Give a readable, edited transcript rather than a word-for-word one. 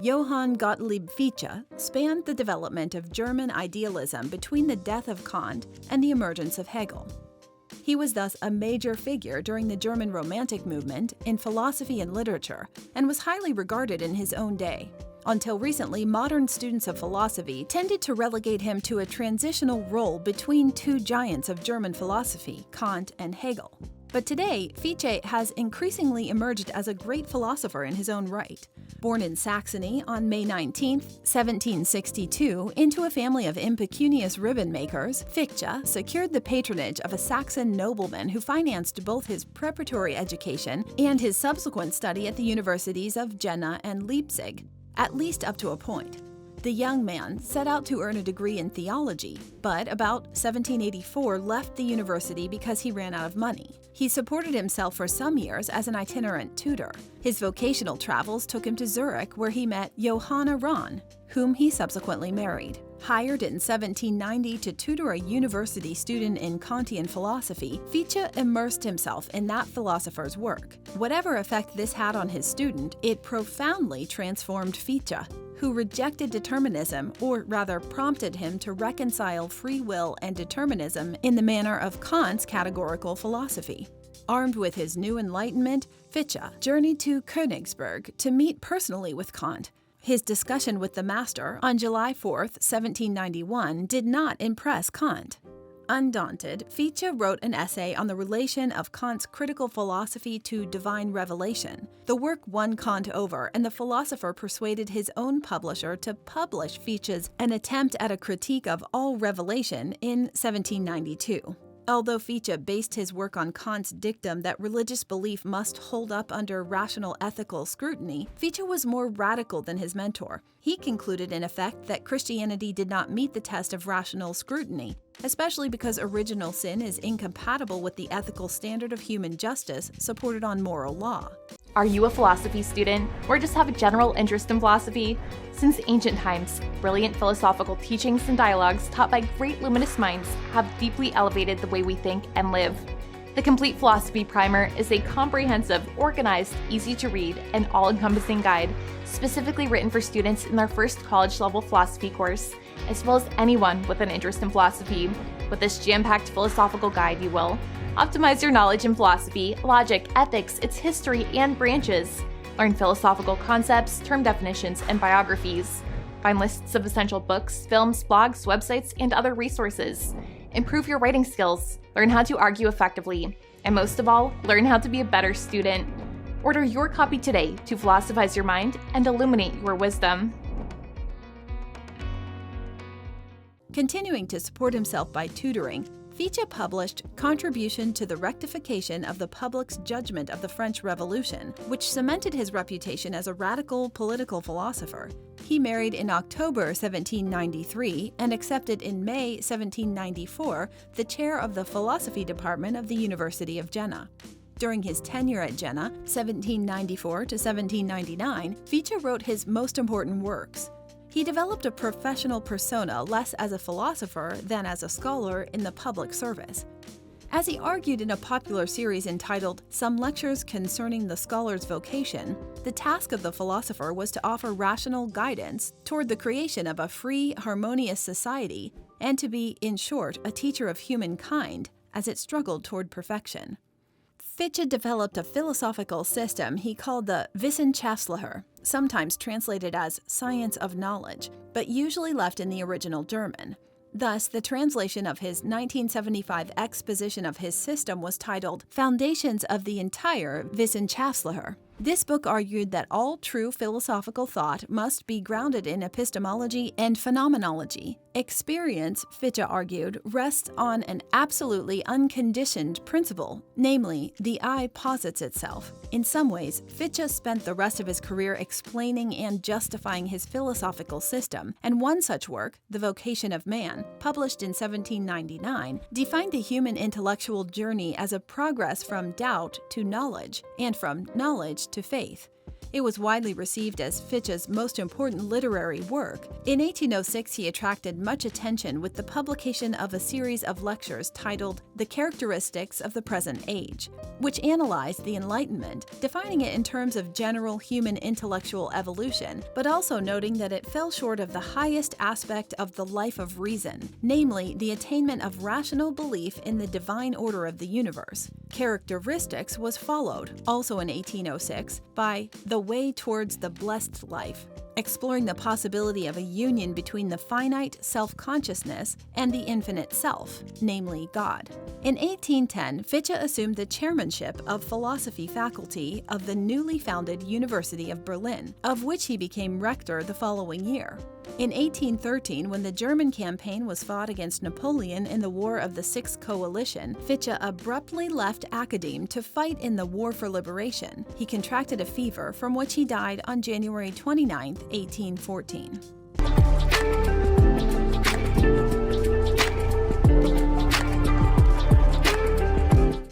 Johann Gottlieb Fichte spanned the development of German idealism between the death of Kant and the emergence of Hegel. He was thus a major figure during the German Romantic movement in philosophy and literature, and was highly regarded in his own day. Until recently, modern students of philosophy tended to relegate him to a transitional role between two giants of German philosophy, Kant and Hegel. But today, Fichte has increasingly emerged as a great philosopher in his own right. Born in Saxony on May 19, 1762, into a family of impecunious ribbon makers, Fichte secured the patronage of a Saxon nobleman who financed both his preparatory education and his subsequent study at the universities of Jena and Leipzig, at least up to a point. The young man set out to earn a degree in theology, but about 1784 left the university because he ran out of money. He supported himself for some years as an itinerant tutor. His vocational travels took him to Zurich, where he met Johanna Rahn, whom he subsequently married. Hired in 1790 to tutor a university student in Kantian philosophy, Fichte immersed himself in that philosopher's work. Whatever effect this had on his student, it profoundly transformed Fichte, who rejected determinism, or rather prompted him to reconcile free will and determinism in the manner of Kant's categorical philosophy. Armed with his new enlightenment, Fichte journeyed to Königsberg to meet personally with Kant. His discussion with the master on July 4, 1791, did not impress Kant. Undaunted, Fichte wrote an essay on the relation of Kant's critical philosophy to divine revelation. The work won Kant over, and the philosopher persuaded his own publisher to publish Fichte's An Attempt at a Critique of All Revelation in 1792. Although Fichte based his work on Kant's dictum that religious belief must hold up under rational ethical scrutiny, Fichte was more radical than his mentor. He concluded in effect that Christianity did not meet the test of rational scrutiny, especially because original sin is incompatible with the ethical standard of human justice supported on moral law. Are you a philosophy student, or just have a general interest in philosophy? Since ancient times, brilliant philosophical teachings and dialogues taught by great luminous minds have deeply elevated the way we think and live. The Complete Philosophy Primer is a comprehensive, organized, easy-to-read, and all-encompassing guide specifically written for students in their first college-level philosophy course, as well as anyone with an interest in philosophy. With this jam-packed philosophical guide, you will optimize your knowledge in philosophy, logic, ethics, its history, and branches. Learn philosophical concepts, term definitions, and biographies. Find lists of essential books, films, blogs, websites, and other resources. Improve your writing skills. Learn how to argue effectively. And most of all, learn how to be a better student. Order your copy today to philosophize your mind and illuminate your wisdom. Continuing to support himself by tutoring, Fichte published Contribution to the Rectification of the Public's Judgment of the French Revolution, which cemented his reputation as a radical political philosopher. He married in October 1793 and accepted in May 1794 the chair of the philosophy department of the University of Jena. During his tenure at Jena, 1794 to 1799, Fichte wrote his most important works. He developed a professional persona less as a philosopher than as a scholar in the public service. As he argued in a popular series entitled Some Lectures Concerning the Scholar's Vocation, the task of the philosopher was to offer rational guidance toward the creation of a free, harmonious society, and to be, in short, a teacher of humankind as it struggled toward perfection. Fichte developed a philosophical system he called the Wissenschaftslehre, sometimes translated as science of knowledge, but usually left in the original German. Thus, the translation of his 1975 exposition of his system was titled Foundations of the Entire Wissenschaftslehre. This book argued that all true philosophical thought must be grounded in epistemology and phenomenology. Experience, Fichte argued, rests on an absolutely unconditioned principle, namely, the I posits itself. In some ways, Fichte spent the rest of his career explaining and justifying his philosophical system, and one such work, The Vocation of Man, published in 1799, defined the human intellectual journey as a progress from doubt to knowledge, and from knowledge to faith. It was widely received as Fichte's most important literary work. In 1806, he attracted much attention with the publication of a series of lectures titled The Characteristics of the Present Age, which analyzed the Enlightenment, defining it in terms of general human intellectual evolution, but also noting that it fell short of the highest aspect of the life of reason, namely the attainment of rational belief in the divine order of the universe. Characteristics was followed, also in 1806, by The Way Towards the Blessed Life, exploring the possibility of a union between the finite self-consciousness and the infinite self, namely God. In 1810, Fichte assumed the chairmanship of philosophy faculty of the newly founded University of Berlin, of which he became rector the following year. In 1813, when the German campaign was fought against Napoleon in the War of the Sixth Coalition, Fichte abruptly left academe to fight in the War for Liberation. He contracted a fever from which he died on January 29, 1814.